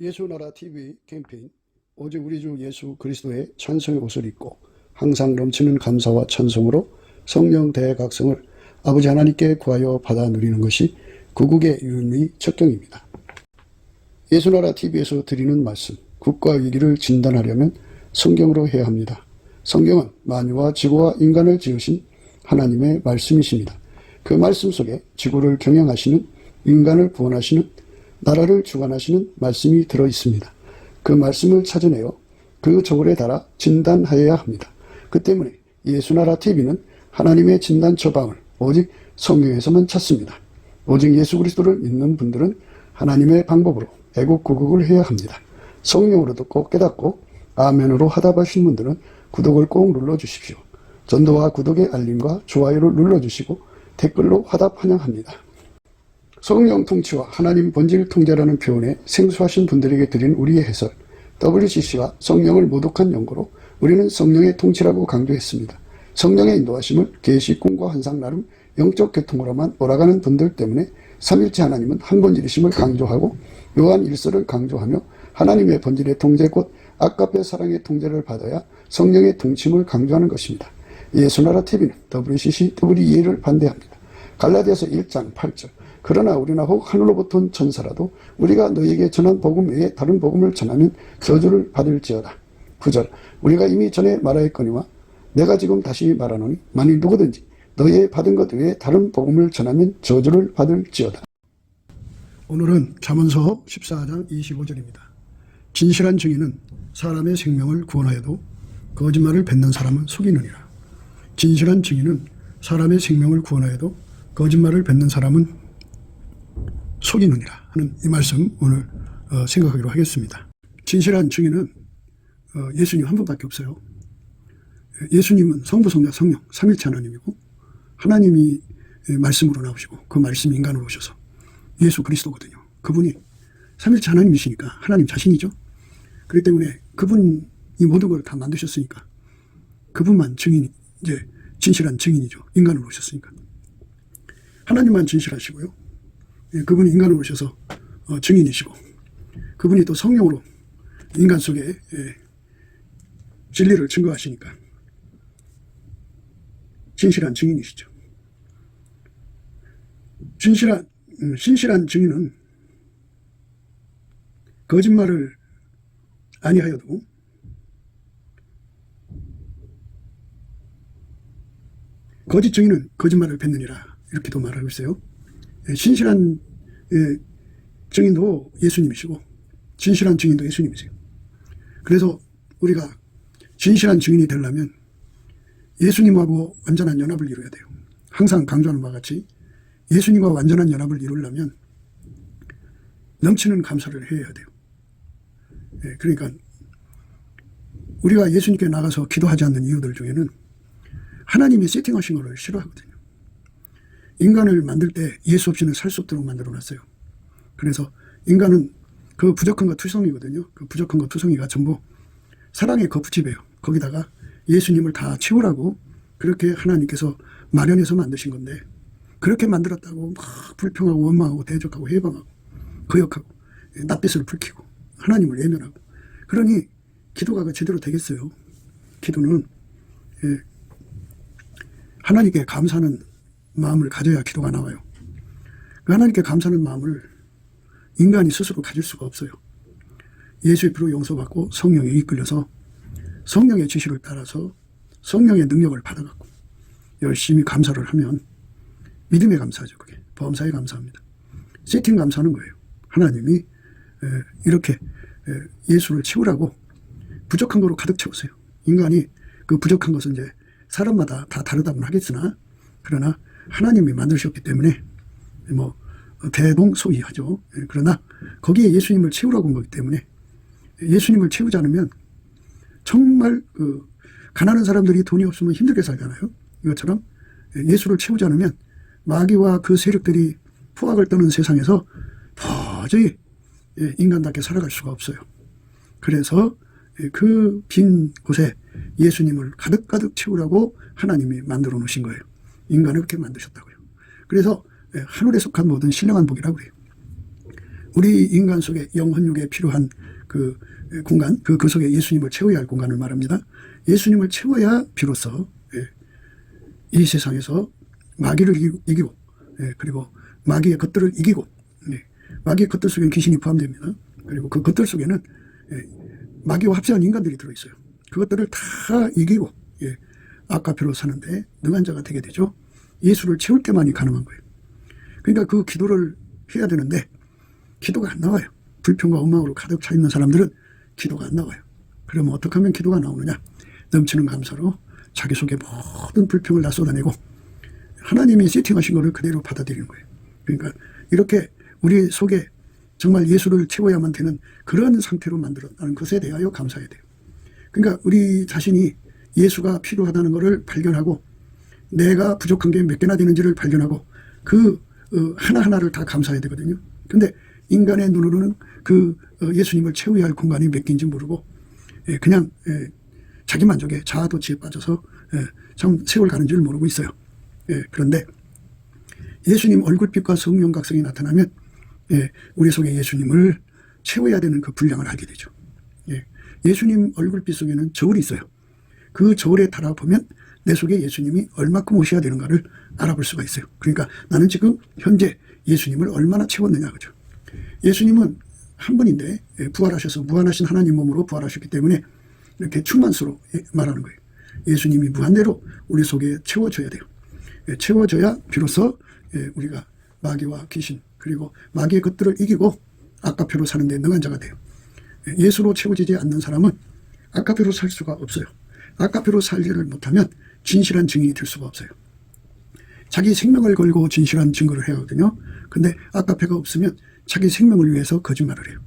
예수나라 TV 캠페인 오직 우리 주 예수 그리스도의 찬송의 옷을 입고 항상 넘치는 감사와 찬송으로 성령 대각성을 아버지 하나님께 구하여 받아 누리는 것이 구국의 유일의 척경입니다. 예수나라 TV에서 드리는 말씀, 국가 위기를 진단하려면 성경으로 해야 합니다. 성경은 만유와 지구와 인간을 지으신 하나님의 말씀이십니다. 그 말씀 속에 지구를 경영하시는, 인간을 구원하시는, 나라를 주관하시는 말씀이 들어있습니다. 그 말씀을 찾아내어 그 저울에 달아 진단하여야 합니다. 그 때문에 예수나라 TV는 하나님의 진단 처방을 오직 성경에서만 찾습니다. 오직 예수 그리스도를 믿는 분들은 하나님의 방법으로 애국구국을 해야 합니다. 성령으로 듣고 깨닫고 아멘으로 화답하신 분들은 구독을 꼭 눌러주십시오. 전도와 구독의 알림과 좋아요를 눌러주시고 댓글로 화답 환영합니다. 성령 통치와 하나님 본질 통제라는 표현에 생소하신 분들에게 드린 우리의 해설, WCC가 성령을 모독한 연고로 우리는 성령의 통치라고 강조했습니다. 성령의 인도하심을 계시, 꿈과 환상 나름 영적 계통으로만 몰아가는 분들 때문에 삼일체 하나님은 한 본질이심을 강조하고 요한 1서를 강조하며 하나님의 본질의 통제 곧 아까페 사랑의 통제를 받아야 성령의 통치임을 강조하는 것입니다. 예수나라 TV는 WCC, WEA를 반대합니다. 갈라디아서 1장 8절 그러나 우리나 혹 하늘로부터 온 천사라도 우리가 너희에게 전한 복음 외에 다른 복음을 전하면 저주를 받을지어다. 9절 우리가 이미 전에 말하였거니와 내가 지금 다시 말하노니 만일 누구든지 너희의 받은 것 외에 다른 복음을 전하면 저주를 받을지어다. 오늘은 잠언서 14장 25절입니다. 진실한 증인은 사람의 생명을 구원하여도 거짓말을 뱉는 사람은 속이느니라. 진실한 증인은 사람의 생명을 구원하여도 거짓말을 뱉는 사람은 속이느니라 하는 이 말씀 오늘 생각하기로 하겠습니다. 진실한 증인은 예수님 한 분밖에 없어요. 예수님은 성부, 성자, 성령 삼일체 하나님이고 하나님이 말씀으로 나오시고 그 말씀이 인간으로 오셔서 예수 그리스도거든요. 그분이 삼일체 하나님이시니까 하나님 자신이죠. 그렇기 때문에 그분이 모든 걸 다 만드셨으니까 그분만 증인이 이제 진실한 증인이죠. 인간으로 오셨으니까. 하나님만 진실하시고요. 그분이 인간으로 오셔서 증인이시고 그분이 또 성령으로 인간 속에 진리를 증거하시니까 진실한 증인이시죠. 신실한 증인은 거짓말을 아니하여도 거짓 증인은 거짓말을 뱉느니라 이렇게도 말하고 있어요. 신실한 증인도 예수님이시고 진실한 증인도 예수님이세요. 그래서 우리가 진실한 증인이 되려면 예수님하고 완전한 연합을 이루어야 돼요. 항상 강조하는 바와 같이 예수님과 완전한 연합을 이루려면 넘치는 감사를 해야 돼요. 그러니까 우리가 예수님께 나가서 기도하지 않는 이유들 중에는 하나님이 세팅하신 것을 싫어하거든요. 인간을 만들 때 예수 없이는 살 수 없도록 만들어놨어요. 그래서 인간은 그 부족한 것 투성이거든요. 그 부족한 것 투성이가 전부 사랑의 거푸집이에요. 거기다가 예수님을 다 채우라고 그렇게 하나님께서 마련해서 만드신 건데 그렇게 만들었다고 막 불평하고 원망하고 대적하고 해방하고 거역하고 낯빛을 붉히고 하나님을 외면하고 그러니 기도가 제대로 되겠어요. 기도는 하나님께 감사하는 마음을 가져야 기도가 나와요. 그 하나님께 감사하는 마음을 인간이 스스로 가질 수가 없어요. 예수의 피로 용서받고 성령에 이끌려서 성령의 지시를 따라서 성령의 능력을 받아갖고 열심히 감사를 하면 믿음의 감사죠. 그게 범사에 감사합니다. 세팅 감사하는 거예요. 하나님이 이렇게 예수를 채우라고 부족한 거로 가득 채우세요. 인간이 그 부족한 것은 이제 사람마다 다 다르다고는 하겠으나 그러나 하나님이 만드셨기 때문에 뭐 대동소이하죠. 그러나 거기에 예수님을 채우라고 한 거기 때문에 예수님을 채우지 않으면 정말 가난한 사람들이 돈이 없으면 힘들게 살잖아요. 이것처럼 예수를 채우지 않으면 마귀와 그 세력들이 포악을 떠는 세상에서 도저히 인간답게 살아갈 수가 없어요. 그래서 그 빈 곳에 예수님을 가득가득 채우라고 하나님이 만들어 놓으신 거예요. 인간을 그렇게 만드셨다고요. 그래서 하늘에 속한 모든 신령한 복이라고 그래요. 우리 인간 속에 영혼육에 필요한 그 공간, 그 속에 예수님을 채워야 할 공간을 말합니다. 예수님을 채워야 비로소 이 세상에서 마귀를 이기고 그리고 마귀의 것들을 이기고 마귀의 것들 속에는 귀신이 포함됩니다. 그리고 그 것들 속에는 마귀와 합세한 인간들이 들어있어요. 그것들을 다 이기고 아까페로 사는데 능한 자가 되게 되죠. 예수를 채울 때만이 가능한 거예요. 그러니까 그 기도를 해야 되는데 기도가 안 나와요. 불평과 원망으로 가득 차 있는 사람들은 기도가 안 나와요. 그러면 어떻게 하면 기도가 나오느냐? 넘치는 감사로 자기 속에 모든 불평을 다 쏟아내고 하나님이 세팅하신 것을 그대로 받아들이는 거예요. 그러니까 이렇게 우리 속에 정말 예수를 채워야만 되는 그런 상태로 만들어나는 것에 대하여 감사해야 돼요. 그러니까 우리 자신이 예수가 필요하다는 것을 발견하고 내가 부족한 게 몇 개나 되는지를 발견하고 그 하나하나를 다 감사해야 되거든요. 근데 인간의 눈으로는 그 예수님을 채워야 할 공간이 몇 개인지 모르고 그냥 자기 만족에 자아도취에 빠져서 참 세월 가는 줄 모르고 있어요. 그런데 예수님 얼굴빛과 성령 각성이 나타나면 우리 속에 예수님을 채워야 되는 그 분량을 알게 되죠. 예수님 얼굴빛 속에는 저울이 있어요. 그 저울에 달아보면 내 속에 예수님이 얼마큼 오셔야 되는가를 알아볼 수가 있어요. 그러니까 나는 지금 현재 예수님을 얼마나 채웠느냐 그죠. 예수님은 한 분인데 부활하셔서 무한하신 하나님 몸으로 부활하셨기 때문에 이렇게 충만수로 말하는 거예요. 예수님이 무한대로 우리 속에 채워져야 돼요. 채워져야 비로소 우리가 마귀와 귀신 그리고 마귀의 것들을 이기고 아까페로 사는 데 능한 자가 돼요. 예수로 채워지지 않는 사람은 아까페로 살 수가 없어요. 아까페로 살지를 못하면 진실한 증인이 될 수가 없어요. 자기 생명을 걸고 진실한 증거를 해야 하거든요. 근데 아까페가 없으면 자기 생명을 위해서 거짓말을 해요.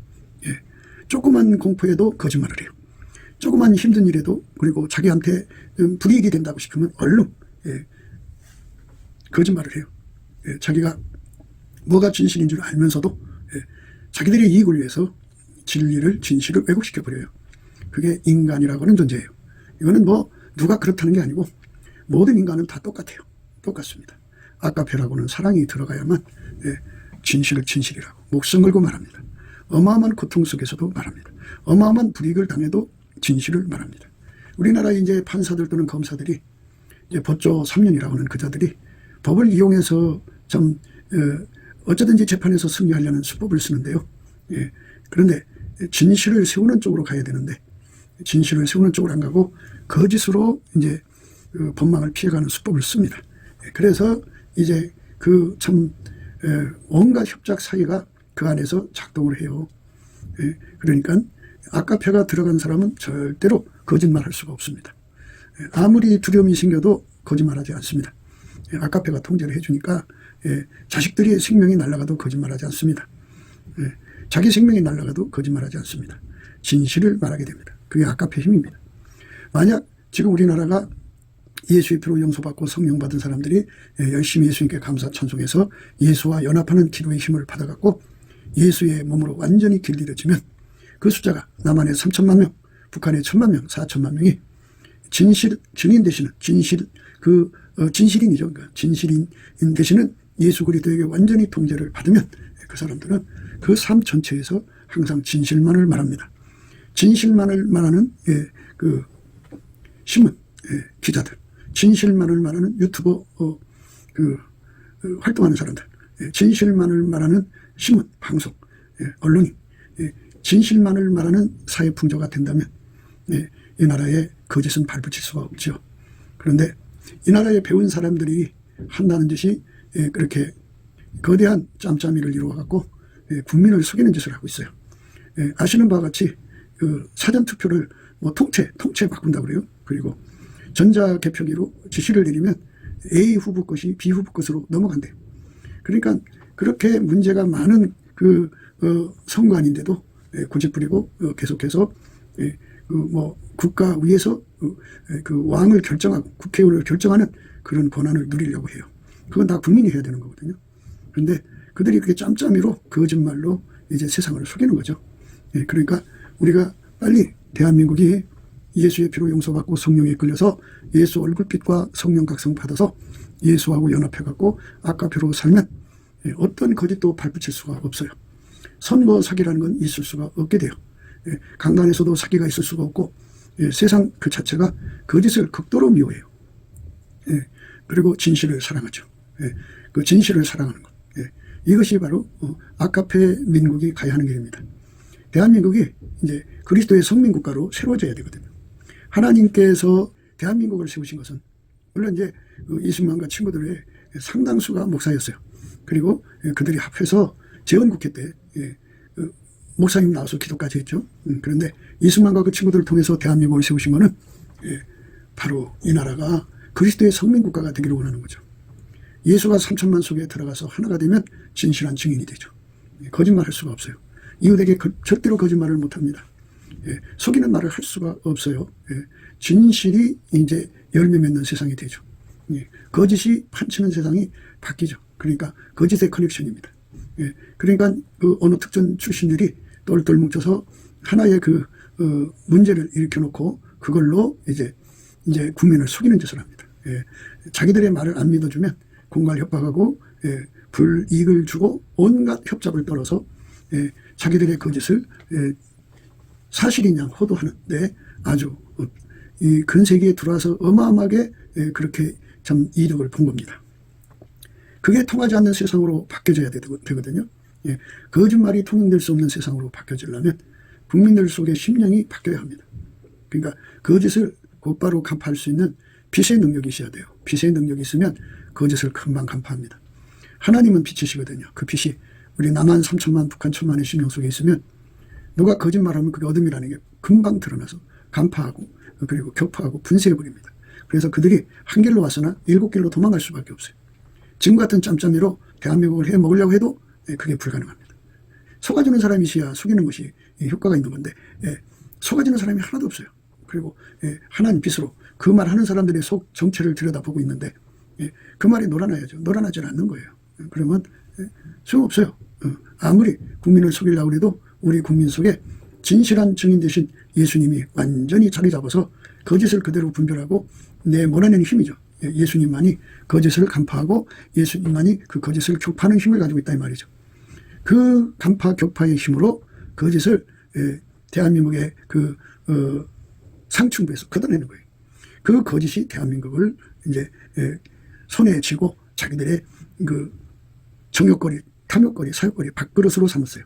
조그만 공포에도 거짓말을 해요. 조그만 힘든 일에도 그리고 자기한테 불이익이 된다고 싶으면 얼른 거짓말을 해요. 자기가 뭐가 진실인 줄 알면서도 자기들의 이익을 위해서 진리를 진실을 왜곡시켜 버려요. 그게 인간이라고 하는 존재예요. 이거는 뭐 누가 그렇다는 게 아니고 모든 인간은 다 똑같아요. 똑같습니다. 아까페라고는 사랑이 들어가야만 진실을 진실이라고 목숨 걸고 말합니다. 어마어마한 고통 속에서도 말합니다. 어마어마한 불이익을 당해도 진실을 말합니다. 우리나라의 이제 판사들 또는 검사들이 이제 법조 3년이라고 하는 그자들이 법을 이용해서 좀 어쩌든지 재판에서 승리하려는 수법을 쓰는데요. 그런데 진실을 세우는 쪽으로 가야 되는데 진실을 세우는 쪽으로 안 가고 거짓으로 이제 법망을 피해가는 수법을 씁니다. 그래서 이제 그 참 온갖 협작 사이가 그 안에서 작동을 해요. 그러니까 아까페가 들어간 사람은 절대로 거짓말할 수가 없습니다. 아무리 두려움이 생겨도 거짓말하지 않습니다. 아까페가 통제를 해주니까 자식들이 생명이 날아가도 거짓말하지 않습니다. 자기 생명이 날아가도 거짓말하지 않습니다. 진실을 말하게 됩니다. 그게 아까페 힘입니다. 만약 지금 우리나라가 예수의 피로 용서받고 성령 받은 사람들이 열심히 예수님께 감사 찬송해서 예수와 연합하는 기도의 힘을 받아갖고 예수의 몸으로 완전히 길들여지면 그 숫자가 남한에 3천만 명, 북한에 1,000만 명, 4천만 명이 진실 증인 되시는 진실인이죠. 그러니까 진실인 되시는 예수 그리스도에게 완전히 통제를 받으면 그 사람들은 그 삶 전체에서 항상 진실만을 말합니다. 진실만을 말하는 그 신문 기자들, 진실만을 말하는 유튜버 활동하는 사람들, 진실만을 말하는 신문 방송 언론이 진실만을 말하는 사회 풍조가 된다면 이 나라에 거짓은 발붙일 수가 없죠. 그런데 이 나라에 배운 사람들이 한다는 짓이 그렇게 거대한 짬짬이를 이루어갖고 국민을 속이는 짓을 하고 있어요. 아시는 바와 같이 그 사전투표를 뭐 통째 바꾼다고 그래요. 그리고 전자개표기로 지시를 내리면 A 후보 것이 B 후보 것으로 넘어간대요. 그러니까 그렇게 문제가 많은 그 선관인데도 고집부리고 계속해서 뭐 국가 위에서 그 왕을 결정하고 국회의원을 결정하는 그런 권한을 누리려고 해요. 그건 다 국민이 해야 되는 거거든요. 그런데 그들이 그렇게 짬짬이로 거짓말로 이제 세상을 속이는 거죠. 그러니까 우리가 빨리 대한민국이 예수의 피로 용서받고 성령에 끌려서 예수 얼굴빛과 성령 각성 받아서 예수하고 연합해갖고 아까표로 살면 어떤 거짓도 발붙일 수가 없어요. 선거 사기라는 건 있을 수가 없게 돼요. 강단에서도 사기가 있을 수가 없고, 세상 그 자체가 거짓을 극도로 미워해요. 그리고 진실을 사랑하죠. 그 진실을 사랑하는 것. 이것이 바로 아카페 민국이 가야 하는 길입니다. 대한민국이 이제 그리스도의 성민국가로 세워져야 되거든요. 하나님께서 대한민국을 세우신 것은 물론 이제 이승만과 친구들의 상당수가 목사였어요. 그리고 그들이 합해서 재헌국회 때 목사님 나와서 기도까지 했죠. 그런데 이승만과 그 친구들을 통해서 대한민국을 세우신 것은 바로 이 나라가 그리스도의 성민국가가 되기를 원하는 거죠. 예수가 3천만 속에 들어가서 하나가 되면 진실한 증인이 되죠. 거짓말할 수가 없어요. 이웃에게 절대로 거짓말을 못합니다. 속이는 말을 할 수가 없어요. 진실이 이제 열매 맺는 세상이 되죠. 거짓이 판치는 세상이 바뀌죠. 그러니까 거짓의 커넥션입니다. 그러니까 그 어느 특정 출신들이 똘똘 뭉쳐서 하나의 그 문제를 일으켜 놓고 그걸로 이제 국민을 속이는 짓을 합니다. 자기들의 말을 안 믿어주면 공갈 협박하고 불이익을 주고 온갖 협잡을 떨어서 자기들의 거짓을 사실인 양 호도하는데 아주 이 근세기에 들어와서 어마어마하게 그렇게 참 이득을 본 겁니다. 그게 통하지 않는 세상으로 바뀌어져야 되거든요. 거짓말이 통용될 수 없는 세상으로 바뀌어지려면 국민들 속의 심령이 바뀌어야 합니다. 그러니까 거짓을 곧바로 간파할 수 있는 빛의 능력이 있어야 돼요. 빛의 능력이 있으면 거짓을 금방 간파합니다. 하나님은 빛이시거든요. 그 빛이 우리 남한 3천만 북한 1천만의 심령 속에 있으면 누가 거짓말하면 그게 어둠이라는 게 금방 드러나서 간파하고 그리고 격파하고 분쇄해버립니다. 그래서 그들이 한 길로 왔으나 7길로 도망갈 수밖에 없어요. 지금 같은 짬짬이로 대한민국을 해 먹으려고 해도 그게 불가능합니다. 속아주는 사람이 있어야 속이는 것이 효과가 있는 건데 속아주는 사람이 하나도 없어요. 그리고 하나님 빛으로 그 말 하는 사람들의 속 정체를 들여다보고 있는데 그 말이 놀아나야죠. 놀아나지 않는 거예요. 그러면 소용없어요. 아무리 국민을 속이려고 해도 우리 국민 속에 진실한 증인 되신 예수님이 완전히 자리 잡아서 거짓을 그대로 분별하고 몰아내는 힘이죠. 예수님만이 거짓을 간파하고 예수님만이 그 거짓을 격파하는 힘을 가지고 있다 이 말이죠. 그 간파 격파의 힘으로 거짓을 대한민국의 그 상층부에서 걷어내는 거예요. 그 거짓이 대한민국을 이제 손에 쥐고 자기들의 그 정욕거리, 탐욕거리, 사욕거리 밥그릇으로 삼았어요.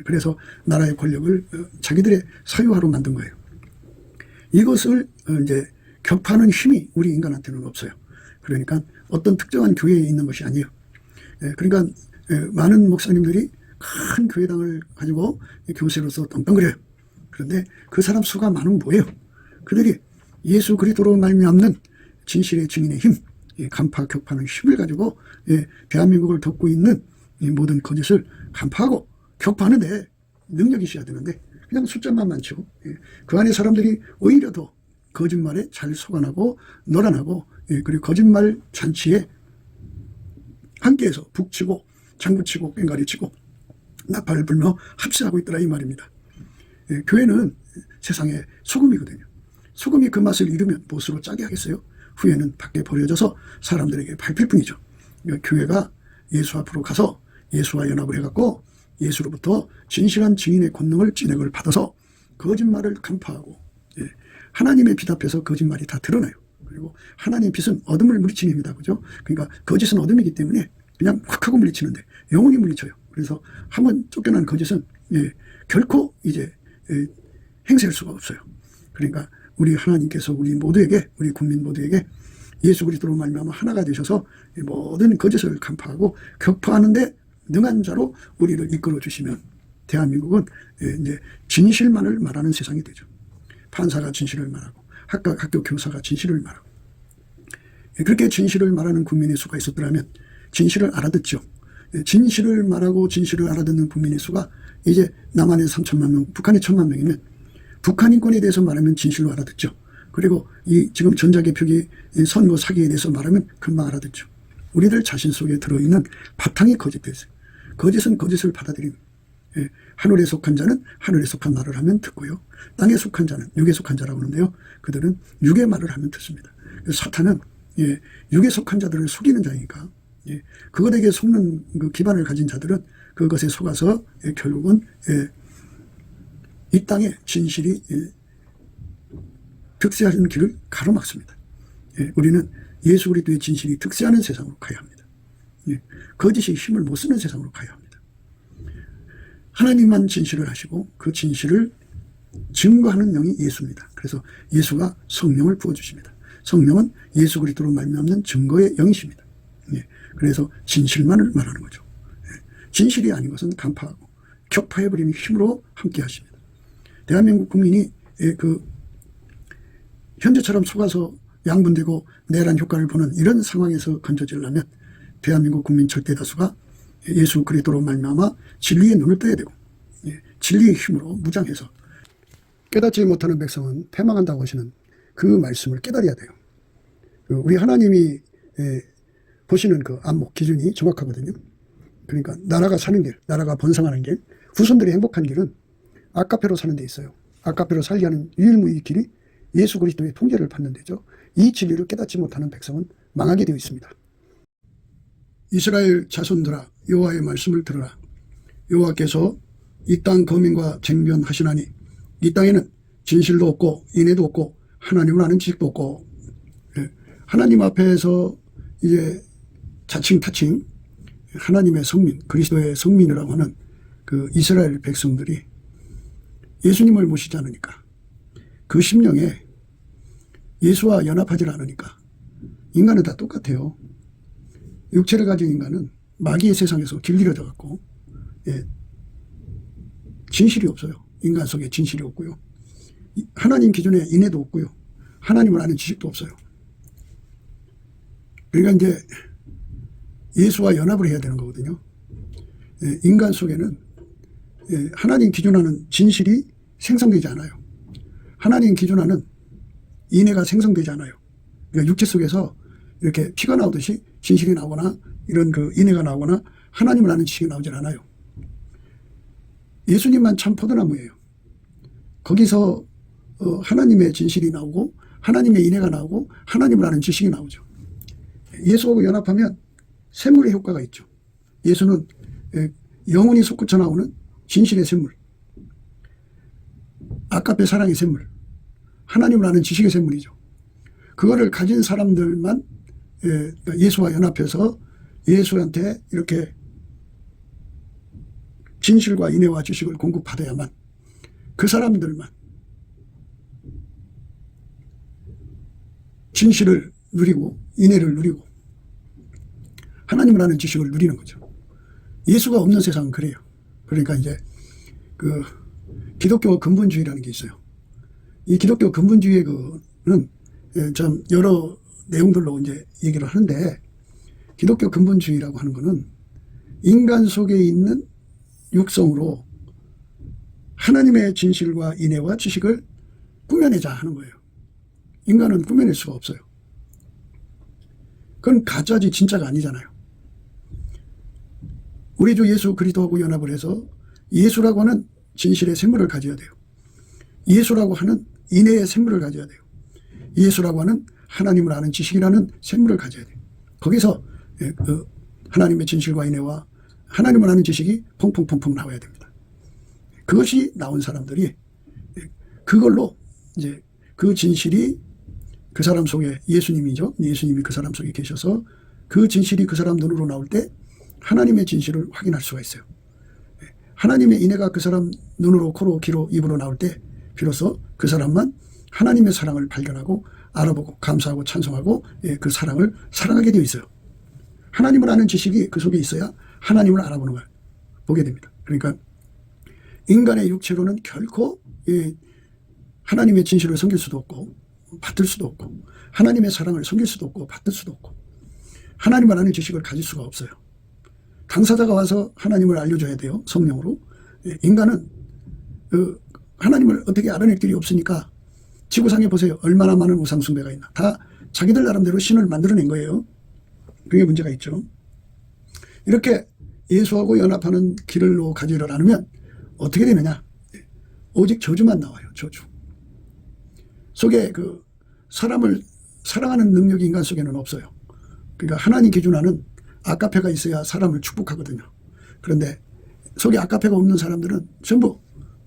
그래서 나라의 권력을 자기들의 사유화로 만든 거예요. 이것을 이제 격파하는 힘이 우리 인간한테는 없어요. 그러니까 어떤 특정한 교회에 있는 것이 아니에요. 그러니까 많은 목사님들이 큰 교회당을 가지고 교세로서 떵떵거려요. 그런데 그 사람 수가 많으면 뭐예요? 그들이 예수 그리스도로 말미암는 진실의 증인의 힘, 간파 격파하는 힘을 가지고 대한민국을 덮고 있는 이 모든 거짓을 간파하고 격파하는데 능력이 있어야 되는데 그냥 숫자만 많죠. 그 안에 사람들이 오히려 더 거짓말에 잘 속아나고 놀아나고 그리고 거짓말 잔치에 함께해서 북치고 장구치고 꽹과리치고 나팔을 불며 합세하고 있더라 이 말입니다. 교회는 세상의 소금이거든요. 소금이 그 맛을 잃으면 무엇으로 짜게 하겠어요? 후에는 밖에 버려져서 사람들에게 밟힐 뿐이죠. 그러니까 교회가 예수 앞으로 가서 예수와 연합을 해갖고 예수로부터 진실한 증인의 권능을 진액을 받아서 거짓말을 간파하고 하나님의 빛 앞에서 거짓말이 다 드러나요. 그리고 하나님의 빛은 어둠을 물리치는 힘이다. 그죠? 그러니까 거짓은 어둠이기 때문에 그냥 확 하고 물리치는데 영원히 물리쳐요. 그래서 한번 쫓겨난 거짓은 결코 이제 행세할 수가 없어요. 그러니까 우리 하나님께서 우리 모두에게, 우리 국민 모두에게 예수 그리스도로 말미암아 하나가 되셔서 모든 거짓을 간파하고 격파하는데 능한 자로 우리를 이끌어 주시면 대한민국은 이제 진실만을 말하는 세상이 되죠. 판사가 진실을 말하고 학교 교사가 진실을 말하고 그렇게 진실을 말하는 국민의 수가 있었더라면 진실을 알아듣죠. 진실을 말하고 진실을 알아듣는 국민의 수가 이제 남한에 3천만 명, 북한에 1천만 명이면 북한 인권에 대해서 말하면 진실로 알아듣죠. 그리고 이 지금 전자개표기 선거 사기에 대해서 말하면 금방 알아듣죠. 우리들 자신 속에 들어있는 바탕이 거짓되어요. 거짓은 거짓을 받아들임. 하늘에 속한 자는 하늘에 속한 말을 하면 듣고요. 땅에 속한 자는 육에 속한 자라고 하는데요. 그들은 육의 말을 하면 듣습니다. 사탄은 육에 속한 자들을 속이는 자니까 그것에게 속는 그 기반을 가진 자들은 그것에 속아서 결국은 이 땅에 진실이 득세하는 길을 가로막습니다. 우리는 예수 그리스도의 진실이 득세하는 세상으로 가야 합니다. 거짓이 힘을 못 쓰는 세상으로 가야 합니다. 하나님만 진실을 하시고 그 진실을 증거하는 영이 예수입니다. 그래서 예수가 성령을 부어주십니다. 성령은 예수 그리스도로 말미암는 증거의 영이십니다. 그래서 진실만을 말하는 거죠. 진실이 아닌 것은 간파하고 격파해버리는 힘으로 함께 하십니다. 대한민국 국민이 현재처럼 속아서 양분되고 내란 효과를 보는 이런 상황에서 건져지려면 대한민국 국민 절대 다수가 예수 그리스도로 말미암아 진리의 눈을 떠야 되고 진리의 힘으로 무장해서 깨닫지 못하는 백성은 패망한다고 하시는 그 말씀을 깨달아야 돼요. 우리 하나님이 보시는 그 안목 기준이 정확하거든요. 그러니까 나라가 사는 길, 나라가 번성하는 길, 후손들이 행복한 길은 아까페로 사는 데 있어요. 아까페로 살게 하는 유일무이 길이 예수 그리스도의 통제를 받는 데죠. 이 진리를 깨닫지 못하는 백성은 망하게 되어 있습니다. 이스라엘 자손들아 여호와의 말씀을 들으라. 여호와께서 이 땅 거민과 쟁변하시나니 이 땅에는 진실도 없고 인애도 없고 하나님을 아는 지식도 없고 하나님 앞에서 이제 자칭 타칭 하나님의 성민 그리스도의 성민이라고 하는 그 이스라엘 백성들이 예수님을 모시지 않으니까 그 심령에 예수와 연합하지 않으니까 인간은 다 똑같아요. 육체를 가진 인간은 마귀의 세상에서 길들여져 갖고 진실이 없어요. 인간 속에 진실이 없고요. 하나님 기준에 인애도 없고요. 하나님을 아는 지식도 없어요. 그러니까 이제 예수와 연합을 해야 되는 거거든요. 인간 속에는 하나님 기준하는 진실이 생성되지 않아요. 하나님 기준하는 인애가 생성되지 않아요. 그러니까 육체 속에서 이렇게 피가 나오듯이 진실이 나오거나 이런 그 인애가 나오거나 하나님을 아는 지식이 나오질 않아요. 예수님만 참 포도나무예요. 거기서 하나님의 진실이 나오고 하나님의 인애가 나오고 하나님을 아는 지식이 나오죠. 예수하고 연합하면 샘물의 효과가 있죠. 예수는 영혼이 솟구쳐 나오는 진실의 샘물, 아까페 사랑의 샘물, 하나님을 아는 지식의 샘물이죠. 그거를 가진 사람들만 예수와 연합해서 예수한테 이렇게 진실과 인애와 지식을 공급받아야만 그 사람들만 진실을 누리고 인애를 누리고 하나님을 아는 지식을 누리는 거죠. 예수가 없는 세상은 그래요. 그러니까 이제 그 기독교 근본주의라는 게 있어요. 이 기독교 근본주의의 그는 좀 여러 내용들로 이제 얘기를 하는데 기독교 근본주의라고 하는 거는 인간 속에 있는 육성으로 하나님의 진실과 인애와 지식을 꾸며내자 하는 거예요. 인간은 꾸며낼 수가 없어요. 그건 가짜지 진짜가 아니잖아요. 우리 주 예수 그리스도하고 연합을 해서 예수라고 하는 진실의 샘물을 가져야 돼요. 예수라고 하는 인애의 샘물을 가져야 돼요. 예수라고 하는 하나님을 아는 지식이라는 샘물을 가져야 돼요. 거기서 그 하나님의 진실과 인애와 하나님을 아는 지식이 펑펑펑펑 나와야 됩니다. 그것이 나온 사람들이 그걸로 이제 그 진실이 그 사람 속에 예수님이죠. 예수님이 그 사람 속에 계셔서 그 진실이 그 사람 눈으로 나올 때 하나님의 진실을 확인할 수가 있어요. 하나님의 인애가 그 사람 눈으로 코로 귀로 입으로 나올 때 비로소 그 사람만 하나님의 사랑을 발견하고 알아보고 감사하고 찬송하고 그 사랑을 사랑하게 되어 있어요. 하나님을 아는 지식이 그 속에 있어야 하나님을 알아보는 걸 보게 됩니다. 그러니까 인간의 육체로는 결코 하나님의 진실을 섬길 수도 없고 받을 수도 없고 하나님의 사랑을 섬길 수도 없고 받을 수도 없고 하나님을 아는 지식을 가질 수가 없어요. 당사자가 와서 하나님을 알려줘야 돼요. 성령으로. 인간은 하나님을 어떻게 알아낼 길이 없으니까 지구상에 보세요. 얼마나 많은 우상 숭배가 있나. 다 자기들 나름대로 신을 만들어낸 거예요. 그게 문제가 있죠. 이렇게 예수하고 연합하는 길로 가지를 않으면 어떻게 되느냐. 오직 저주만 나와요. 저주. 속에 그 사람을 사랑하는 능력이 인간 속에는 없어요. 그러니까 하나님 기준하는 아까페가 있어야 사람을 축복하거든요. 그런데 속에 아까페가 없는 사람들은 전부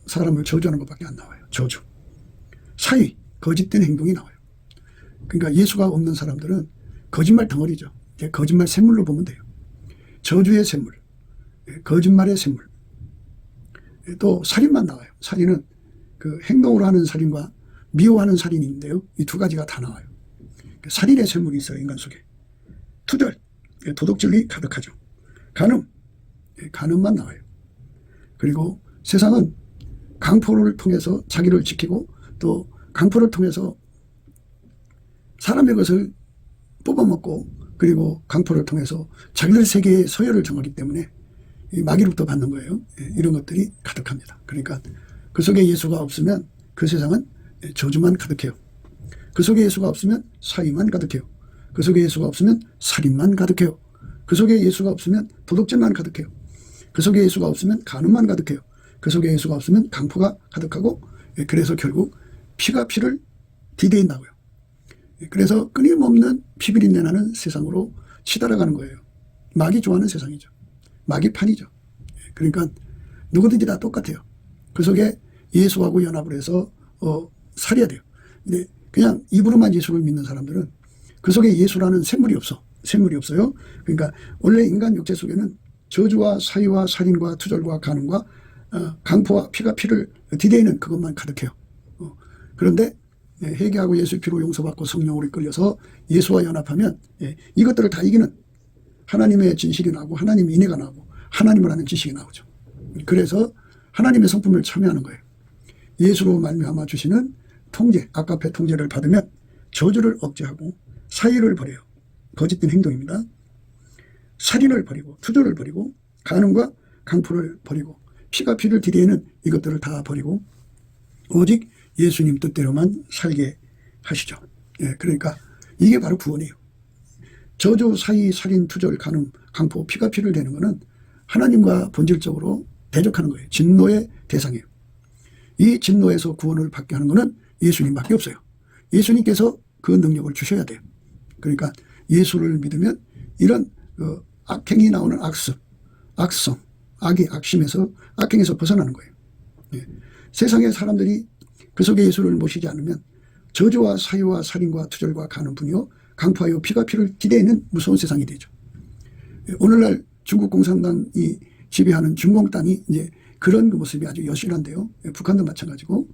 사람을 저주하는 것밖에 안 나와요. 저주. 사위, 거짓된 행동이 나와요. 그러니까 예수가 없는 사람들은 거짓말 덩어리죠. 거짓말 샘물로 보면 돼요. 저주의 샘물, 거짓말의 샘물. 또 살인만 나와요. 살인은 그 행동으로 하는 살인과 미워하는 살인이 있는데요. 이 두 가지가 다 나와요. 살인의 샘물이 있어요. 인간 속에. 투절, 도덕질이 가득하죠. 간음, 간음만 나와요. 그리고 세상은 강포를 통해서 자기를 지키고 또 강포를 통해서 사람의 것을 뽑아먹고 그리고 강포를 통해서 자기들 세계의 서열을 정하기 때문에 마귀로부터 받는 거예요. 이런 것들이 가득합니다. 그러니까 그 속에 예수가 없으면 그 세상은 저주만 가득해요. 그 속에 예수가 없으면 사위만 가득해요. 그 속에 예수가 없으면 살인만 가득해요. 그 속에 예수가 없으면 도덕질만 가득해요. 그 속에 예수가 없으면 간음만 가득해요. 그 속에 예수가 없으면 강포가 가득하고 그래서 결국 피가 피를 디대인다고요. 그래서 끊임없는 피비린내 나는 세상으로 치달아가는 거예요. 마귀 좋아하는 세상이죠. 마귀판이죠. 그러니까 누구든지 다 똑같아요. 그 속에 예수하고 연합을 해서 살해야 돼요. 근데 그냥 입으로만 예수를 믿는 사람들은 그 속에 예수라는 샘물이 없어. 샘물이 없어요. 그러니까 원래 인간 육체 속에는 저주와 사위와 살인과 투절과 간음과 강포와 피가 피를 디대이는 그것만 가득해요. 그런데 회개하고 예수의 피로 용서받고 성령으로 이끌려서 예수와 연합하면 이것들을 다 이기는 하나님의 진실이 나오고 하나님의 인애가 나오고 하나님을 아는 지식이 나오죠. 그래서 하나님의 성품을 참여하는 거예요. 예수로 말미암아 주시는 통제, 아까페 통제를 받으면 저주를 억제하고 사의를 버려요. 거짓된 행동입니다. 살인을 버리고 투절을 버리고 간음과 강포를 버리고 피가 피를 디대는 이것들을 다 버리고 오직 예수님 뜻대로만 살게 하시죠. 그러니까 이게 바로 구원이에요. 저주, 사의, 살인, 투절, 간음, 강포, 피가 피를 대는 것은 하나님과 본질적으로 대적하는 거예요. 진노의 대상이에요. 이 진노에서 구원을 받게 하는 것은 예수님밖에 없어요. 예수님께서 그 능력을 주셔야 돼요. 그러니까 예수를 믿으면 이런 악행이 나오는 악습, 악성, 악의 악심에서 악행에서 벗어나는 거예요. 세상의 사람들이 그 속에 예수를 모시지 않으면 저주와 사유와 살인과 투절과 간음뿐이요 강포하여 피가 피를 기대는 무서운 세상이 되죠. 오늘날 중국 공산당이 지배하는 중공 땅이 이제 그런 그 모습이 아주 여실한데요. 북한도 마찬가지고.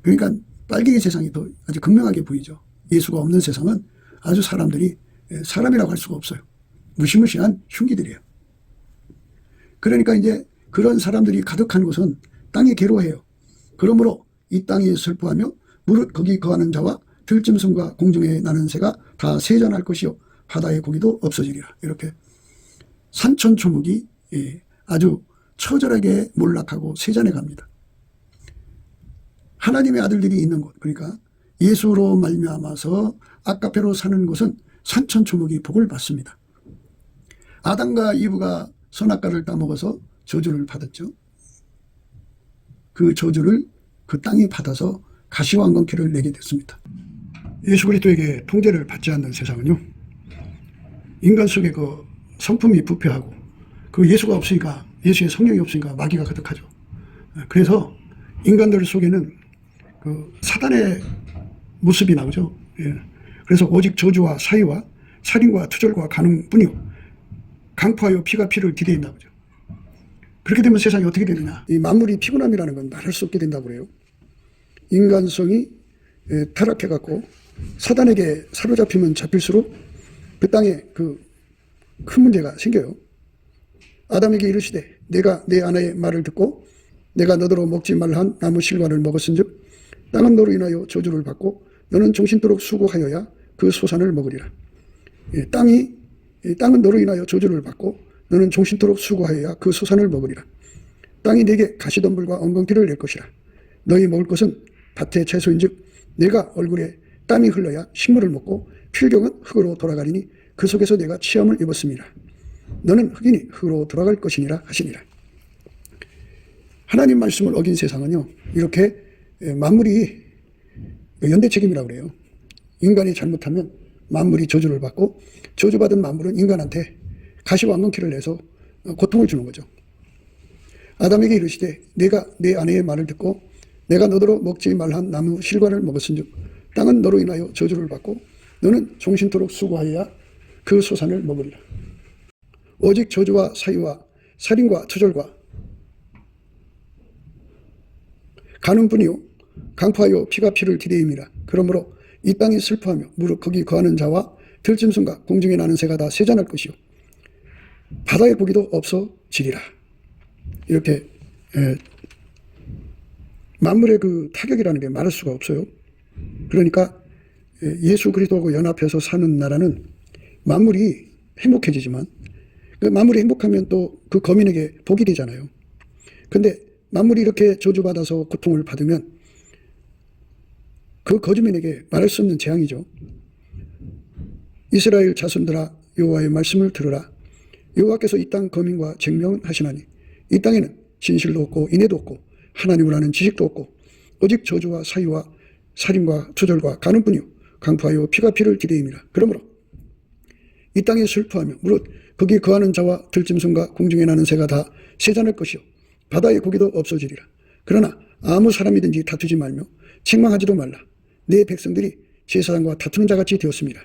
그러니까 빨갱이 세상이 더 아주 극명하게 보이죠. 예수가 없는 세상은 아주 사람들이 사람이라고 할 수가 없어요. 무시무시한 흉기들이에요. 그러니까 이제 그런 사람들이 가득한 곳은 땅이 괴로워해요. 그러므로 이 땅이 슬퍼하며 무릇 거기 거하는 자와 들짐승과 공중에 나는 새가 다 세잔할 것이요 바다의 고기도 없어지리라. 이렇게 산천초목이 아주 처절하게 몰락하고 세잔해 갑니다. 하나님의 아들들이 있는 곳, 그러니까 예수로 말미암아서 아까페로 사는 곳은 산천초목이 복을 받습니다. 아담과 이브가 선악과를 따먹어서 저주를 받았죠. 그 저주를 그 땅이 받아서 가시왕건키를 내게 됐습니다. 예수 그리스도에게 통제를 받지 않는 세상은요, 인간 속에 그 성품이 부패하고 그 예수가 없으니까, 예수의 성령이 없으니까 마귀가 가득하죠. 그래서 인간들 속에는 그 사단의 모습이 나오죠. 그래서 오직 저주와 사의와 살인과 투절과 간음뿐이요 강포하여 피가 피를 디대인 나오죠. 그렇게 되면 세상이 어떻게 되느냐. 이 만물이 피곤함이라는 건 말할 수 없게 된다고 그래요. 인간성이 타락해갖고 사단에게 사로잡히면 잡힐수록 그 땅에 그 큰 문제가 생겨요. 아담에게 이르시되 내가 내 아내의 말을 듣고 내가 너더러 먹지 말라 한 나무 실과를 먹었은즉 땅은 너로 인하여 저주를 받고 너는 종신토록 수고하여야 그 소산을 먹으리라. 땅은 너로 인하여 저주를 받고 너는 종신토록 수고하여야 그 소산을 먹으리라. 땅이 내게 가시덤불과 엉겅퀴를 낼 것이라. 너희 먹을 것은 밭의 채소인즉 내가 얼굴에 땀이 흘러야 식물을 먹고 필경은 흙으로 돌아가리니 그 속에서 내가 치험을 입었습니다. 너는 흙이니 흙으로 돌아갈 것이니라 하시니라. 하나님 말씀을 어긴 세상은요, 이렇게 만물이 연대 책임이라고 그래요. 인간이 잘못하면 만물이 저주를 받고 저주받은 만물은 인간한테 가시왕건키를 내서 고통을 주는 거죠. 아담에게 이르시되 내가 내 아내의 말을 듣고 내가 너더러 먹지 말한 나무 실과를 먹었은즉 땅은 너로 인하여 저주를 받고 너는 종신토록 수고하여야 그 소산을 먹으리라. 오직 저주와 사유와 살인과 투절과 가늠뿐이요 강포하여 피가 피를 디대임이라. 그러므로 이 땅이 슬퍼하며 무릇 거기 거하는 자와 들짐승과 공중에 나는 새가 다 세잔할 것이요 바다의 고기도 없어지리라. 이렇게 만물의 그 타격이라는 게 말할 수가 없어요. 그러니까 예수 그리스도하고 연합해서 사는 나라는 만물이 행복해지지만 그 만물이 행복하면 또 그 거민에게 복이 되잖아요. 근데 만물이 이렇게 저주받아서 고통을 받으면 그 거주민에게 말할 수 없는 재앙이죠. 이스라엘 자손들아 여호와의 말씀을 들으라. 여호와께서 이 땅 거민과 쟁명하시나니 이 땅에는 진실도 없고 인애도 없고 하나님을 아는 지식도 없고 오직 저주와 사유와 살인과 투절과 가늠뿐이요 강포하여 피가 피를 디대임이라. 그러므로 이 땅에 슬퍼하며 무릇 거기 거하는 자와 들짐승과 공중에 나는 새가 다 세잔할 것이요 바다의 고기도 없어지리라. 그러나 아무 사람이든지 다투지 말며 책망하지도 말라. 내 백성들이 제사장과 다투는 자같이 되었습니다.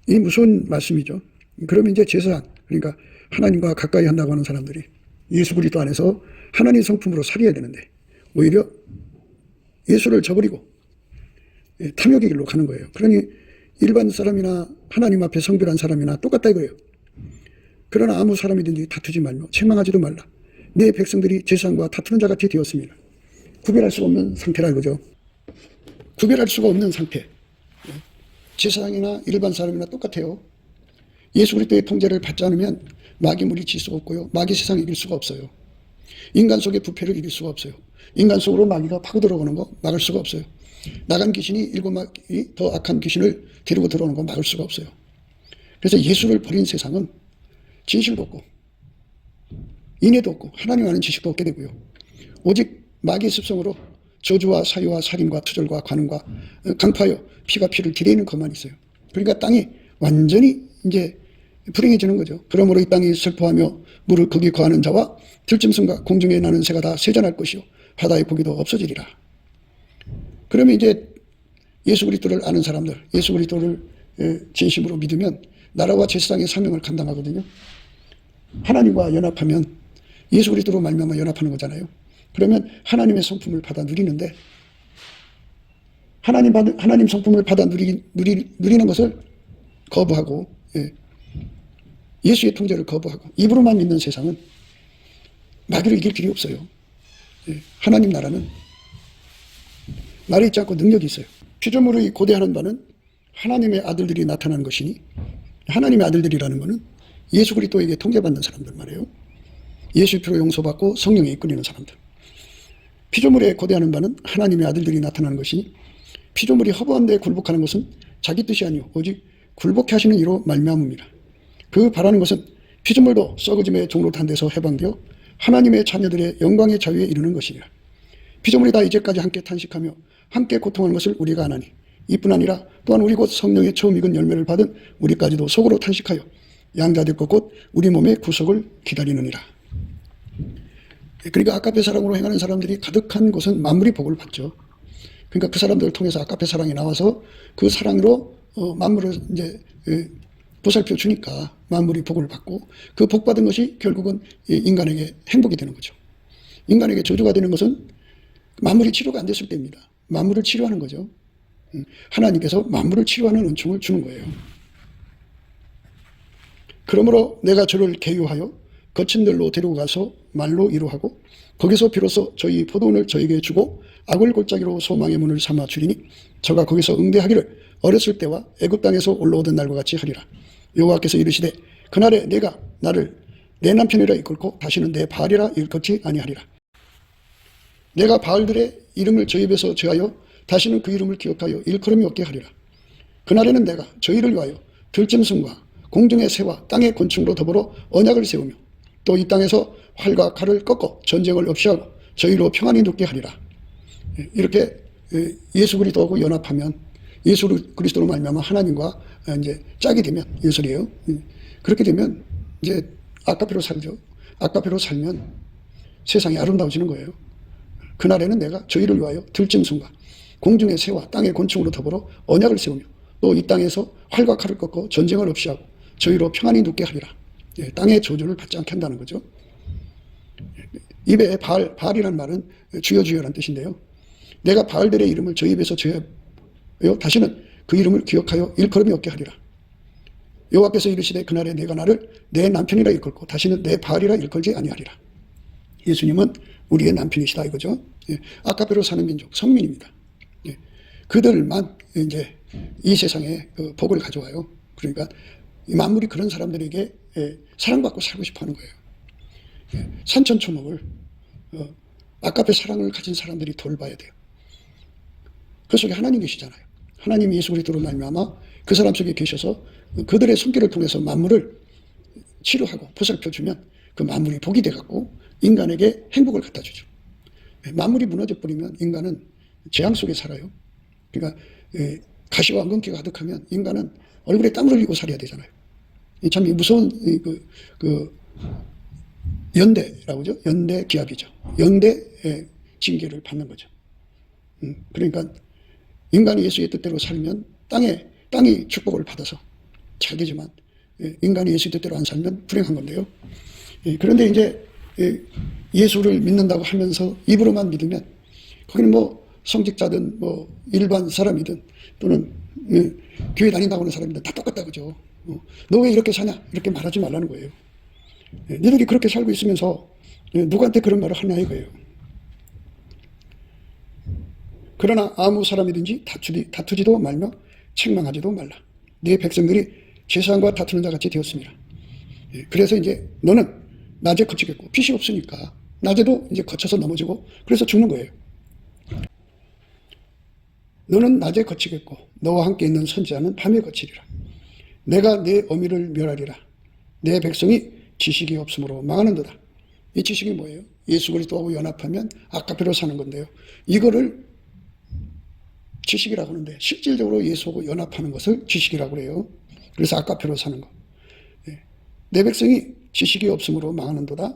이 무서운 말씀이죠. 그러면 이제 제사장, 그러니까 하나님과 가까이 한다고 하는 사람들이 예수 그리스도 안에서 하나님 성품으로 살아야 되는데 오히려 예수를 저버리고 탐욕의 길로 가는 거예요. 그러니 일반 사람이나 하나님 앞에 성별한 사람이나 똑같다 이거예요. 그러나 아무 사람이든지 다투지 말며 책망하지도 말라. 내 백성들이 제사장과 다투는 자같이 되었습니다. 구별할 수가 없는 상태라 이거죠. 구별할 수가 없는 상태. 제사장이나 일반 사람이나 똑같아요. 예수 그리스도의 통제를 받지 않으면 마귀 물리칠 수가 없고요. 마귀 세상을 이길 수가 없어요. 인간 속의 부패를 이길 수가 없어요. 인간 속으로 마귀가 파고 들어오는 거 막을 수가 없어요. 나간 귀신이 일곱 마귀 더 악한 귀신을 데리고 들어오는 거 막을 수가 없어요. 그래서 예수를 버린 세상은 진실도 없고 인애도 없고 하나님 아는 지식도 없게 되고요. 오직 마귀의 습성으로 저주와 사유와 살인과 투절과 관음과 강파하여 피가 피를 디대이는 것만 있어요. 그러니까 땅이 완전히 이제 불행해지는 거죠. 그러므로 이 땅이 슬퍼하며 물을 거기 거하는 자와 들짐승과 공중에 나는 새가 다 세잔할 것이요 바다의 고기도 없어지리라. 그러면 이제 예수 그리스도를 아는 사람들, 예수 그리스도를 진심으로 믿으면 나라와 제사장의 사명을 감당하거든요. 하나님과 연합하면 예수 그리스도로 말미암아 연합하는 거잖아요. 그러면 하나님의 성품을 받아 누리는데 하나님 성품을 받아 누리는 것을 거부하고 예수의 통제를 거부하고 입으로만 믿는 세상은 마귀를 이길 길이 없어요. 하나님 나라는 말이 있지 않고 능력이 있어요. 피조물의 고대하는 바는 하나님의 아들들이 나타나는 것이니 하나님의 아들들이라는 것은 예수 그리스도에게 통제받는 사람들 말이에요. 예수 피로 용서받고 성령에 이끌리는 사람들. 피조물에 고대하는 바는 하나님의 아들들이 나타나는 것이니 피조물이 허브한 데 굴복하는 것은 자기 뜻이 아니오 오직 굴복해 하시는 이로 말미암음이라. 그 바라는 것은 피조물도 썩어짐의 종로 탄 데서 해방되어 하나님의 자녀들의 영광의 자유에 이르는 것이니라. 피조물이 다 이제까지 함께 탄식하며 함께 고통하는 것을 우리가 아나니 이뿐 아니라 또한 우리 곧 성령의 처음 익은 열매를 받은 우리까지도 속으로 탄식하여 양자될 것 곧 우리 몸의 구속을 기다리느니라. 그러니까 아까페 사랑으로 행하는 사람들이 가득한 곳은 만물이 복을 받죠. 그러니까 그 사람들을 통해서 아까페 사랑이 나와서 그 사랑으로 만물을 이제 보살펴 주니까 만물이 복을 받고 그 복 받은 것이 결국은 인간에게 행복이 되는 거죠. 인간에게 저주가 되는 것은 만물이 치료가 안 됐을 때입니다. 만물을 치료하는 거죠. 하나님께서 만물을 치료하는 은총을 주는 거예요. 그러므로 내가 저를 계유하여 거친 들로 데리고 가서 말로 이루하고 거기서 비로소 저희 포도원을 저에게 주고 악을 골짜기로 소망의 문을 삼아 주리니 저가 거기서 응대하기를 어렸을 때와 애굽 땅에서 올라오던 날과 같이 하리라. 여호와께서 이르시되 그날에 내가 나를 내 남편이라 이끌고 다시는 내 바알이라 일컫지 아니하리라. 내가 바알들의 이름을 저 입에서 제하여 다시는 그 이름을 기억하여 일컬음이 없게 하리라. 그날에는 내가 저희를 위하여 들짐승과 공중의 새와 땅의 곤충으로 더불어 언약을 세우며 또 이 땅에서 활과 칼을 꺾어 전쟁을 없이 하고 저희로 평안히 눕게 하리라. 이렇게 예수 그리스도하고 연합하면 예수 그리스도로 말미암아 하나님과 이제 짝이 되면 예술이에요. 그렇게 되면 이제 아까피로 살죠. 아까페로 살면 세상이 아름다워지는 거예요. 그날에는 내가 저희를 위하여 들짐승과 공중의 새와 땅의 곤충으로 더불어 언약을 세우며 또 이 땅에서 활과 칼을 꺾고 전쟁을 없이 하고 저희로 평안히 눕게 하리라. 땅의 저주를 받지 않게 한다는 거죠. 입에 바알이라는 말은 주여 주여란 뜻인데요. 내가 바알들의 이름을 저희 입에서 제하여 다시는 그 이름을 기억하여 일컬음이 없게 하리라. 여호와께서 이르시되 그날에 내가 나를 내 남편이라 일컬고 다시는 내 바알이라 일컬지 아니하리라. 예수님은 우리의 남편이시다 이거죠. 아까페로 사는 민족, 성민입니다. 그들만 이제 이 세상에 복을 가져와요. 그러니까 만물이 그런 사람들에게 사랑받고 살고 싶어하는 거예요. 산천초목을 아까페 사랑을 가진 사람들이 돌봐야 돼요. 그 속에 하나님 계시잖아요. 하나님 예수 그리스도로 말미암아 그 사람 속에 계셔서 그들의 손길을 통해서 만물을 치료하고 보살펴주면 그 만물이 복이 돼갖고 인간에게 행복을 갖다 주죠. 만물이 무너져 버리면 인간은 재앙 속에 살아요. 그러니까 가시와 엉겅퀴가 가득하면 인간은 얼굴에 땀을 흘리고 살아야 되잖아요. 참 무서운 연대라고 하죠. 연대 기압이죠. 연대의 징계를 받는 거죠. 그러니까 인간이 예수의 뜻대로 살면 땅이 축복을 받아서 잘 되지만 인간이 예수의 뜻대로 안 살면 불행한 건데요. 그런데 이제 예수를 믿는다고 하면서 입으로만 믿으면 거기는 뭐 성직자든 뭐 일반 사람이든 또는 교회 다닌다고 하는 사람이든 다 똑같다 그죠. 너 왜 이렇게 사냐 이렇게 말하지 말라는 거예요. 너희들이 그렇게 살고 있으면서 누구한테 그런 말을 하냐 이거예요. 그러나 아무 사람이든지 다투지도 말며 책망하지도 말라. 네 백성들이 제사장과 다투는 자 같이 되었습니다. 그래서 이제 너는 낮에 거치겠고 빛이 없으니까 낮에도 이제 거쳐서 넘어지고 그래서 죽는 거예요. 너는 낮에 거치겠고 너와 함께 있는 선지자는 밤에 거치리라. 내가 내 어미를 멸하리라. 내 백성이 지식이 없으므로 망하는도다. 이 지식이 뭐예요? 예수 그리스도하고 연합하면 아까페로 사는 건데요. 이거를 지식이라고 하는데 실질적으로 예수하고 연합하는 것을 지식이라고 해요. 그래서 아까페로 사는 거. 내 백성이 지식이 없으므로 망하는도다.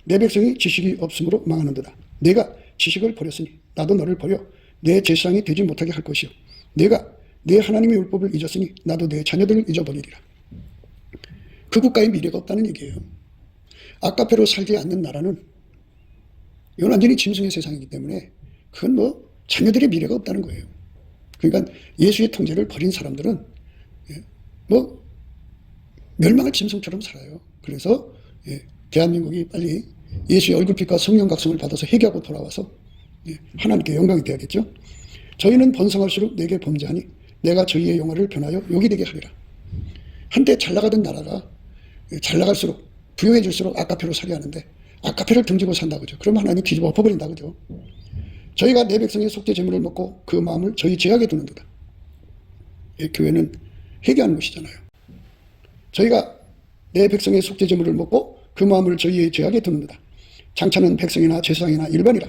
내 백성이 지식이 없으므로 망하는도다. 내가 지식을 버렸으니 나도 너를 버려 내 제사장이 되지 못하게 할 것이요. 내가 내 하나님의 율법을 잊었으니 나도 내 자녀들을 잊어버리리라. 그 국가의 미래가 없다는 얘기예요. 아까페로 살지 않는 나라는 이건 완전히 짐승의 세상이기 때문에 그건 뭐 자녀들의 미래가 없다는 거예요. 그러니까 예수의 통제를 버린 사람들은 뭐 멸망할 짐승처럼 살아요. 그래서 대한민국이 빨리 예수의 얼굴빛과 성령 각성을 받아서 회개하고 돌아와서 하나님께 영광이 되어야겠죠. 저희는 번성할수록 내게 범죄하니 내가 저희의 영화를 변하여 욕이 되게 하리라. 한때 잘 나가던 나라가 잘 나갈수록 부유해질수록 아까페로 살게 하는데 아까페를 등지고 산다 그죠. 그럼 하나님 뒤집어 엎어버린다 그죠. 저희가 내 백성의 속죄 제물을 먹고 그 마음을 저희 죄악에 두는도다. 교회는 회개하는 것이잖아요. 저희가 내 백성의 속죄 제물을 먹고 그 마음을 저희의 죄악에 두는도다. 장차는 백성이나 제사장이나 일반이라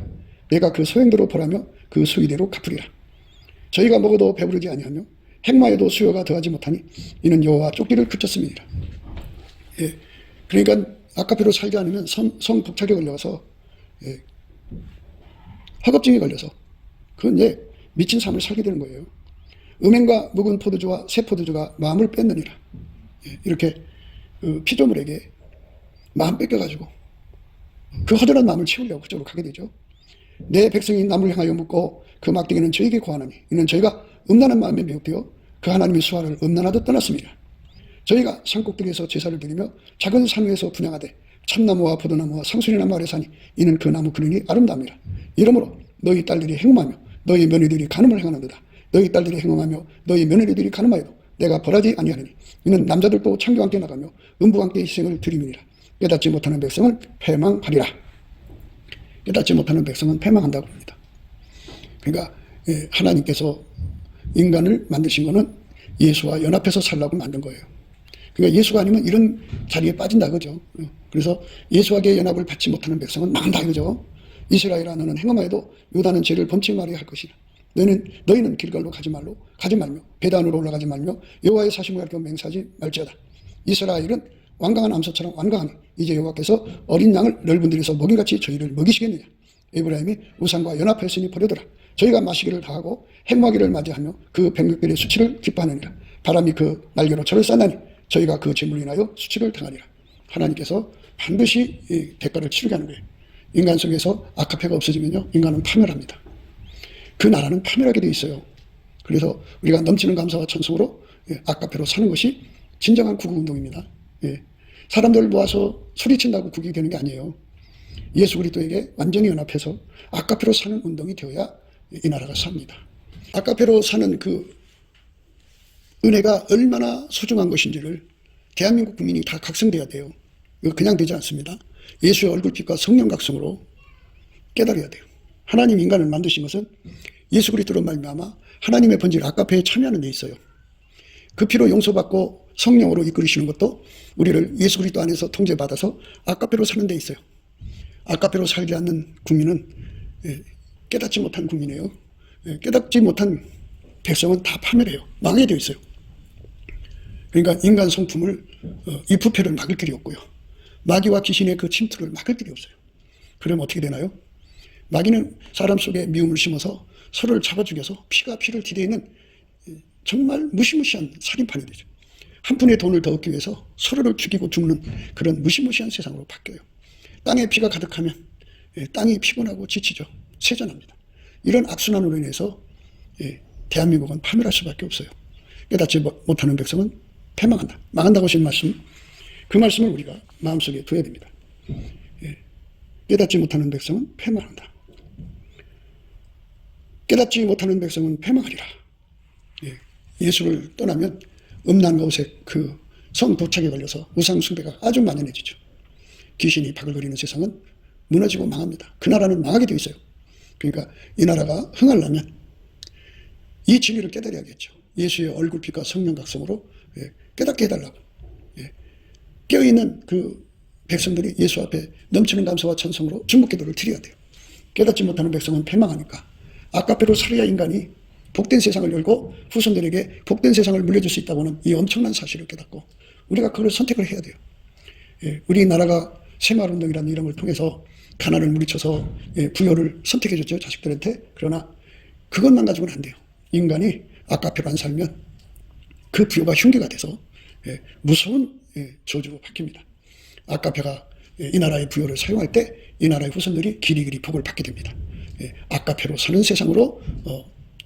내가 그 소행대로 벌하며 그 수의대로 갚으리라. 저희가 먹어도 배부르지 아니하며 행마에도 수요가 더하지 못하니 이는 여호와 쫓기를 그쳤음이니라. 그러니까 아까페로 살지 않으면 성폭착에 걸려서 허겁증에 걸려서 그건 이제 미친 삶을 살게 되는 거예요. 음행과 묵은 포도주와 새 포도주가 마음을 뺏느니라. 이렇게 피조물에게 마음 뺏겨가지고 그 허전한 마음을 채우려고 그쪽으로 가게 되죠. 내 백성이 남을 향하여 묻고 그 막대기는 저에게 구하나니 이는 저희가 음란한 마음에 미혹되어 그 하나님의 수화를 음란하듯 떠났습니다. 저희가 산꼭대기에서 제사를 드리며 작은 산 위에서 분향하되 참나무와 포도나무와 상수리나무 아래 사니 이는 그 나무 그늘이 아름답니다. 이러므로 너희 딸들이 행음하며 너희 며느리들이 간음을 행하는도다. 너희 딸들이 행음하며 너희 며느리들이 간음하여도 내가 벌하지 아니하느니 이는 남자들도 창교와 함께 나가며 음부와 함께 희생을 드림이니라. 깨닫지 못하는 백성을 패망하리라. 깨닫지 못하는 백성은 패망한다고 합니다. 그러니까 하나님께서 인간을 만드신 것은 예수와 연합해서 살라고 만든 거예요. 그러니까 예수가 아니면 이런 자리에 빠진다 그죠. 그래서 예수와의 연합을 받지 못하는 백성은 망한다 그죠. 이스라엘아 너는 행함하여도 유다는 죄를 범치 말아야 할 것이라. 너희는 길갈로 가지 말며 배단으로 올라가지 말며 여호와의 사심을 가르쳐 맹세하지 말지어다. 이스라엘은 완강한 암소처럼 완강하니 이제 여호와께서 어린 양을 넓은 들에서 먹인같이 저희를 먹이시겠느냐. 에브라임이 우상과 연합하였으니 버려더라. 저희가 마시기를 다하고 행모하기를 맞이하며 그 백육별의 수치를 기뻐하느니라. 바람이 그 날개로 저를 쌌나니 저희가 그 재물로 인하여 수치를 당하리라. 하나님께서 반드시 이 대가를 치르게 하는 거예요. 인간 속에서 아카페가 없어지면요, 인간은 파멸합니다. 그 나라는 파멸하게 돼 있어요. 그래서 우리가 넘치는 감사와 찬송으로 아카페로 사는 것이 진정한 구국운동입니다. 사람들 모아서 소리친다고 국익이 되는 게 아니에요. 예수 그리스도에게 완전히 연합해서 아카페로 사는 운동이 되어야 이 나라가 삽니다. 아카페로 사는 그 은혜가 얼마나 소중한 것인지를 대한민국 국민이 다 각성돼야 돼요. 이거 그냥 되지 않습니다. 예수의 얼굴빛과 성령 각성으로 깨달아야 돼요. 하나님 인간을 만드신 것은 예수 그리스도로 말미암아 하나님의 본질 아카페에 참여하는 데 있어요. 그 피로 용서받고 성령으로 이끌으시는 것도 우리를 예수 그리스도 안에서 통제받아서 아카페로 사는 데 있어요. 아카페로 살지 않는 국민은 깨닫지 못한 국민이에요. 깨닫지 못한 백성은 다 파멸해요. 망하게 되어 있어요. 그러니까 인간 성품을 이 부패를 막을 길이 없고요. 마귀와 귀신의 그 침투를 막을 길이 없어요. 그러면 어떻게 되나요? 마귀는 사람 속에 미움을 심어서 서로를 잡아 죽여서 피가 피를 디대는 정말 무시무시한 살인판이 되죠. 한 푼의 돈을 더 얻기 위해서 서로를 죽이고 죽는 그런 무시무시한 세상으로 바뀌어요. 땅에 피가 가득하면 땅이 피곤하고 지치죠. 쇠전합니다. 이런 악순환으로 인해서 대한민국은 파멸할 수밖에 없어요. 깨닫지 못하는 백성은 패망한다. 망한다고 하신 말씀, 그 말씀을 우리가 마음속에 둬야 됩니다. 깨닫지 못하는 백성은 패망한다. 깨닫지 못하는 백성은 패망하리라. 예수를 떠나면 음란과 오색 그 성도착에 걸려서 우상 숭배가 아주 만연해지죠. 귀신이 바글거리는 세상은 무너지고 망합니다. 그 나라는 망하게 되어 있어요. 그러니까 이 나라가 흥하려면 이 진리를 깨달아야겠죠. 예수의 얼굴빛과 성령 각성으로 깨닫게 해달라고. 깨어있는 그 백성들이 예수 앞에 넘치는 감사와 찬송으로 중보기도를 드려야 돼요. 깨닫지 못하는 백성은 패망하니까 아카페로 살아야 인간이 복된 세상을 열고 후손들에게 복된 세상을 물려줄 수 있다고는 이 엄청난 사실을 깨닫고 우리가 그걸 선택을 해야 돼요. 우리나라가 새마을운동이라는 이런 걸 통해서 가난을 물리쳐서 부여를 선택해줬죠, 자식들한테. 그러나 그것만 가지고는 안 돼요. 인간이 아카페로 안 살면 그 부여가 흉계가 돼서 무서운 저주로 바뀝니다. 아카페가 이 나라의 부여를 사용할 때 이 나라의 후손들이 길이길이 복을 받게 됩니다. 아카페로 사는 세상으로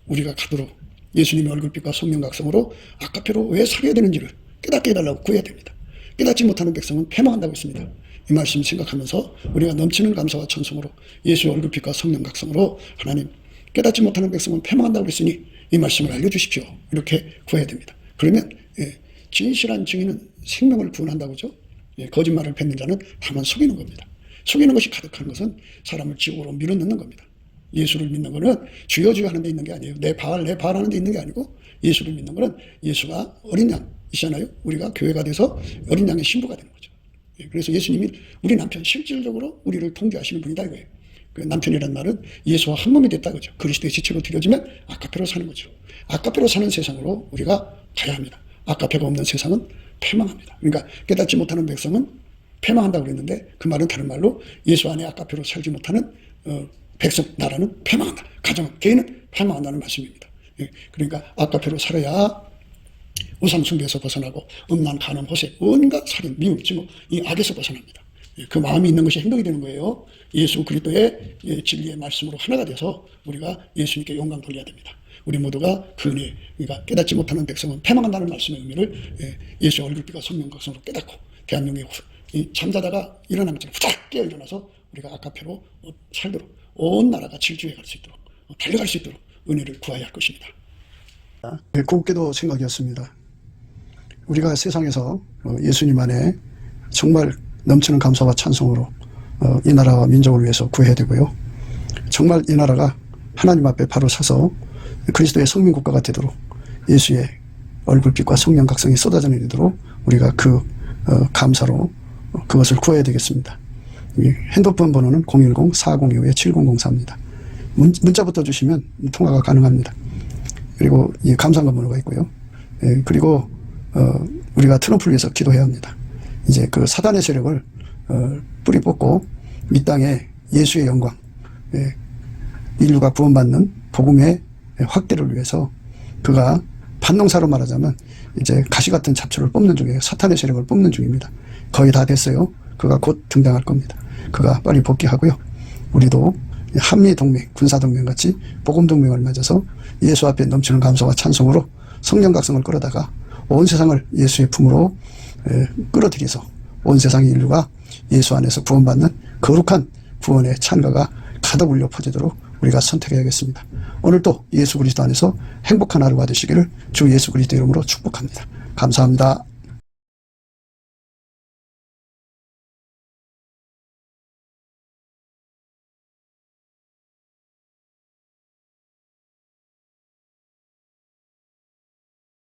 우리가 가도록 예수님의 얼굴빛과 성령 각성으로 아카페로 왜 살아야 되는지를 깨닫게 해달라고 구해야 됩니다. 깨닫지 못하는 백성은 패망한다고 했습니다. 이 말씀 생각하면서 우리가 넘치는 감사와 찬송으로 예수의 얼굴빛과 성령 각성으로 하나님 깨닫지 못하는 백성은 패망한다고 했으니 이 말씀을 알려주십시오. 이렇게 구해야 됩니다. 그러면 진실한 증인은 생명을 구원한다고 하죠. 거짓말을 뱉는 자는 다만 속이는 겁니다. 속이는 것이 가득한 것은 사람을 지옥으로 밀어넣는 겁니다. 예수를 믿는 것은 주여 주여 하는 데 있는 게 아니에요. 내 바알 하는 데 있는 게 아니고 예수를 믿는 것은 예수가 어린 양이잖아요. 우리가 교회가 돼서 어린 양의 신부가 되는 거죠. 그래서 예수님이 우리 남편 실질적으로 우리를 통제하시는 분이다 이거예요. 그 남편이란 말은 예수와 한 몸이 됐다 그죠. 그리스도의 지체로 드려지면 아카페로 사는 거죠. 아카페로 사는 세상으로 우리가 가야 합니다. 아카페가 없는 세상은 패망합니다. 그러니까 깨닫지 못하는 백성은 패망한다고 그랬는데 그 말은 다른 말로 예수 안에 아카페로 살지 못하는 백성, 나라는 패망한다. 가정, 개인은 패망한다는 말씀입니다. 그러니까 아카페로 살아야 우상 숭배에서 벗어나고 음란, 간음, 호색, 온갖 살인, 미움, 증오 이 악에서 벗어납니다. 그 마음이 있는 것이 행동이 되는 거예요. 예수 그리스도의 진리의 말씀으로 하나가 돼서 우리가 예수님께 영광 돌려야 됩니다. 우리 모두가 그 은혜, 그러니까 깨닫지 못하는 백성은 패망한다는 말씀의 의미를 예수의 얼굴빛과 성령 각성으로 깨닫고 대한민국에 잠자다가 일어나면 후딱 깨어 일어나서 우리가 아카페로 살도록 온 나라가 질주해 갈 수 있도록 달려갈 수 있도록 은혜를 구해야 할 것입니다. 곱게도 생각이었습니다. 우리가 세상에서 예수님 안에 정말 넘치는 감사와 찬송으로 이 나라와 민족을 위해서 구해야 되고요. 정말 이 나라가 하나님 앞에 바로 서서 그리스도의 성민국가가 되도록 예수의 얼굴빛과 성령 각성이 쏟아져 내리도록 우리가 그 감사로 그것을 구해야 되겠습니다. 핸드폰 번호는 010-4025-7004입니다. 문자부터 주시면 통화가 가능합니다. 그리고 이 감사한금 번호가 있고요. 그리고 우리가 트럼프를 위해서 기도해야 합니다. 이제 그 사단의 세력을 뿌리 뽑고 이 땅에 예수의 영광, 인류가 구원받는 복음의 확대를 위해서 그가 반농사로 말하자면 이제 가시 같은 잡초를 뽑는 중이에요. 사탄의 세력을 뽑는 중입니다. 거의 다 됐어요. 그가 곧 등장할 겁니다. 그가 빨리 복귀하고요. 우리도 한미동맹, 군사동맹 같이 복음동맹을 맺어서 예수 앞에 넘치는 감사와 찬송으로 성령 각성을 끌어다가 온 세상을 예수의 품으로 끌어들여서 온 세상의 인류가 예수 안에서 구원받는 거룩한 구원의 찬가가 가득 울려 퍼지도록 우리가 선택해야겠습니다. 오늘도 예수 그리스도 안에서 행복한 하루가 되시기를 주 예수 그리스도 이름으로 축복합니다. 감사합니다.